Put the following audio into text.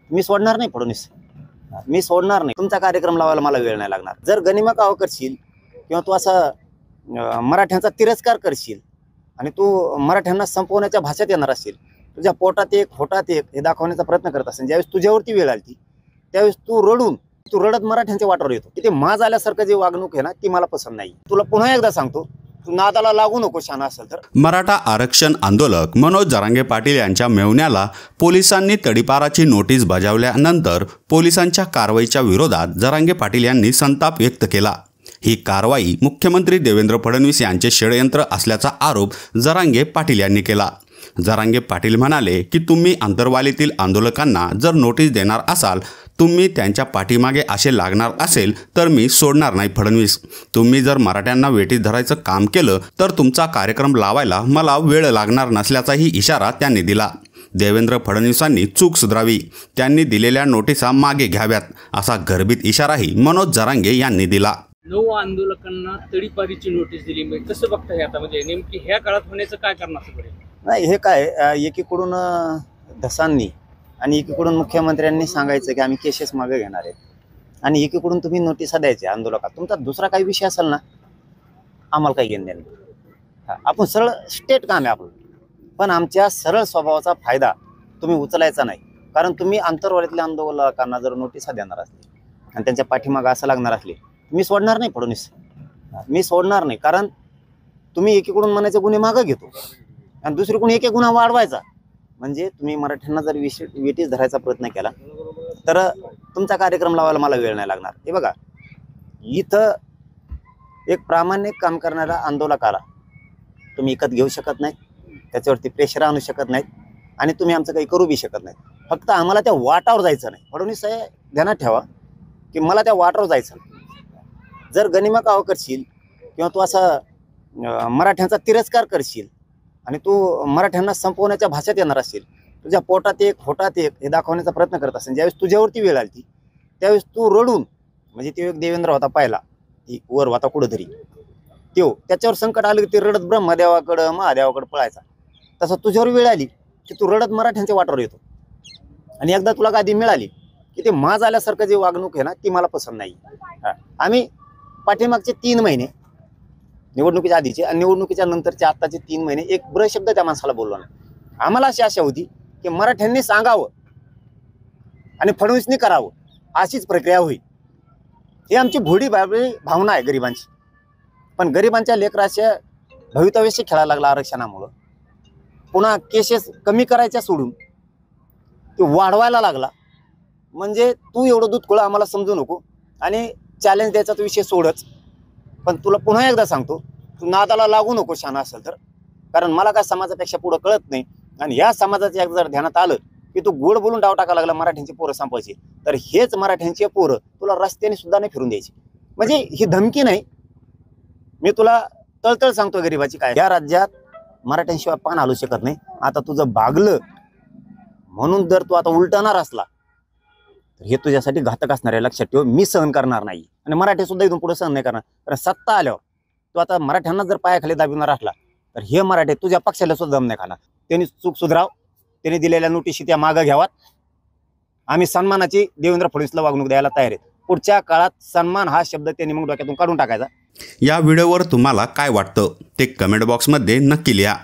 मी सोडणार नाही फडणवीस, मी सोडणार नाही। तुमचा कार्यक्रम लावायला मला वेळ नाही लागणार। जर गनिमा करशील किंवा तू असा मराठ्यांचा तिरस्कार करशील आणि तू मराठ्यांना संपवण्याच्या भाषेत येणार असेल, तुझ्या पोटात एक होटात एक हे दाखवण्याचा प्रयत्न करत असेल, ज्यावेळेस तुझ्यावरती वेळ आली त्यावेळेस तू रडत मराठ्यांच्या वाटावर येतो। की ते माज आल्यासारखं जे वागणूक आहे ना ती मला पसंत नाही। तुला पुन्हा एकदा सांगतो, तू नादाला लागू नको शाना असेल तर। मराठा आरक्षण आंदोलक मनोज जरांगे पाटील यांच्या मेव्हण्याला पोलिसांनी तडीपाराची नोटीस बजावल्यानंतर पोलिसांच्या कारवाईच्या विरोधात जरांगे पाटील यांनी संताप व्यक्त केला। ही कारवाई मुख्यमंत्री देवेंद्र फडणवीस यांचे षडयंत्र असल्याचा आरोप जरांगे पाटील यांनी केला। जरांगे पाटील म्हणाले की तुम्ही अंतरवालीतील आंदोलकांना जर नोटीस देणार असाल, तुम्ही त्यांच्या पाठीमागे असे लागणार असेल तर मी सोडणार नाही फडणवीस। तुम्ही जर मराठ्यांना वेठीत धरायचं काम केलं तर तुमचा कार्यक्रम लावायला मला वेळ लागणार नसल्याचाही इशारा त्यांनी दिला। देवेंद्र फडणवीसांनी चूक सुधारावी, त्यांनी दिलेल्या नोटिसा मागे घ्याव्यात असा गर्भित इशाराही मनोज जरांगे यांनी दिला। 9 आंदोलकांना तडीपारीची नोटीस दिली, म्हणजे कसं बघताय आता, म्हणजे नेमकी ह्या काळात होण्याचं काय कारण असं पडेल? नाही, हे काय एकीकडून धसांनी आणि एकीकडून मुख्यमंत्र्यांनी सांगायचं की आम्ही केसेस मागे घेणार आहेत आणि एकीकडून तुम्ही नोटिसा द्यायच्या आंदोलकात। तुमचा दुसरा काही विषय असेल ना, आम्हाला काही घेणं देणं नाही। आपण सरळ स्टेट काम आहे आपलं, पण आमच्या सरळ स्वभावाचा फायदा तुम्ही उचलायचा नाही। कारण तुम्ही आंतरवालीतल्या आंदोलकांना जर नोटिसा देणार असले आणि त्यांच्या पाठीमागं असं लागणार असले, मी सोडणार नाही फडणवीस, मी सोडणार नाही। कारण तुम्ही एकीकडून म्हणायचे गुन्हे मागं घेतो आणि दुसरीकडून एक गुन्हा वाढवायचा, म्हणजे तुम्ही मराठ्यांना जर वेठीस धरायचा प्रयत्न केला तर तुमचा कार्यक्रम लावायला मला वेळ नाही लागणार। हे बघा, इथं एक प्रामाणिक काम करणारा आंदोलकाला तुम्ही विकत घेऊ शकत नाही, त्याच्यावरती प्रेशर आणू शकत नाहीत आणि तुम्ही आमचं काही करू बी शकत नाही। फक्त आम्हाला त्या वाटावर जायचं नाही। फडणवीस साहेब ध्यानात ठेवा की मला त्या वाटावर जायचं नाही। जर गनिमा करशील किंवा तू असा मराठ्यांचा तिरस्कार करशील आणि तू मराठ्यांना संपवण्याच्या भाषेत येणार असेल, तुझ्या पोटात एक होटात एक हे दाखवण्याचा प्रयत्न करत असेल, ज्यावेळेस तुझ्यावरती वेळ आली त्यावेळेस तू रडून, म्हणजे ते एक देवेंद्र होता पहिला, वर होता कुठंतरी, त्याच्यावर संकट आलं की ते रडत ब्रह्मदेवाकडं महादेवाकडं पळायचा। तसं तुझ्यावर वेळ आली की तू रडत मराठ्यांच्या वाटावर येतो आणि एकदा तुला गादी मिळाली की ते माज आल्यासारखं जे वागणूक आहे ना ती मला पसंत नाही। आम्ही पाठीमागचे 3 महिने निवडणुकीच्या आधीचे आणि निवडणुकीच्या नंतरचे आत्ताचे 3 महिने एक शब्द त्या माणसाला बोललो नाही। आम्हाला अशी आशा होती की मराठ्यांनी सांगावं आणि फडणवीसनी करावं, अशीच प्रक्रिया होईल। ही आमची भोडी भावना आहे गरिबांची, पण गरिबांच्या लेकराच्या भवितव्याशी खेळायला लागला आरक्षणामुळं। पुन्हा केसेस कमी करायच्या सोडून ते वाढवायला लागला। म्हणजे तू एवढं दूध खोळं आम्हाला समजू नको आणि चॅलेंज द्यायचा तो विषय सोडच। पण तुला पुन्हा एकदा सांगतो, तू नादाला लागू नको शाना असेल तर। कारण मला काय समाजापेक्षा पुढं कळत नाही आणि या समाजाच्या जर ध्यानात आलं की तू गोड बोलून डाव टाकायला लागला मराठ्यांची पोरं संपायची, तर हेच मराठ्यांची पोरं तुला रस्त्याने सुद्धा नाही फिरून द्यायची। म्हणजे ही धमकी नाही, मी तुला तळतळ सांगतो गरिबाची काय। या राज्यात मराठ्यांशिवाय पान हलू शकत नाही। आता तुझं भागलं म्हणून जर तू आता उलटणार असला तर हे तुझ्यासाठी घातक असणार आहे, लक्षात ठेव। मी सहन करणार नाही आणि मराठी सुद्धा इथून पुढे सहन नाही करणार। कारण सत्ता आल्यावर तू आता मराठ्यांना जर पायाखाली दाबिणार असला तर हे मराठी तुझ्या पक्षाला सुद्धा दम नाही खाणार। त्यांनी चूक सुधाराव, त्यांनी दिलेल्या नोटिशी त्या मागं घ्यावात। आम्ही सन्मानाची देवेंद्र फडणवीसला वागणूक द्यायला तयार आहेत। पुढच्या काळात सन्मान हा शब्द त्यांनी मग डोक्यातून काढून टाकायचा। या व्हिडिओवर तुम्हाला काय वाटतं ते कमेंट बॉक्समध्ये नक्की लिहा।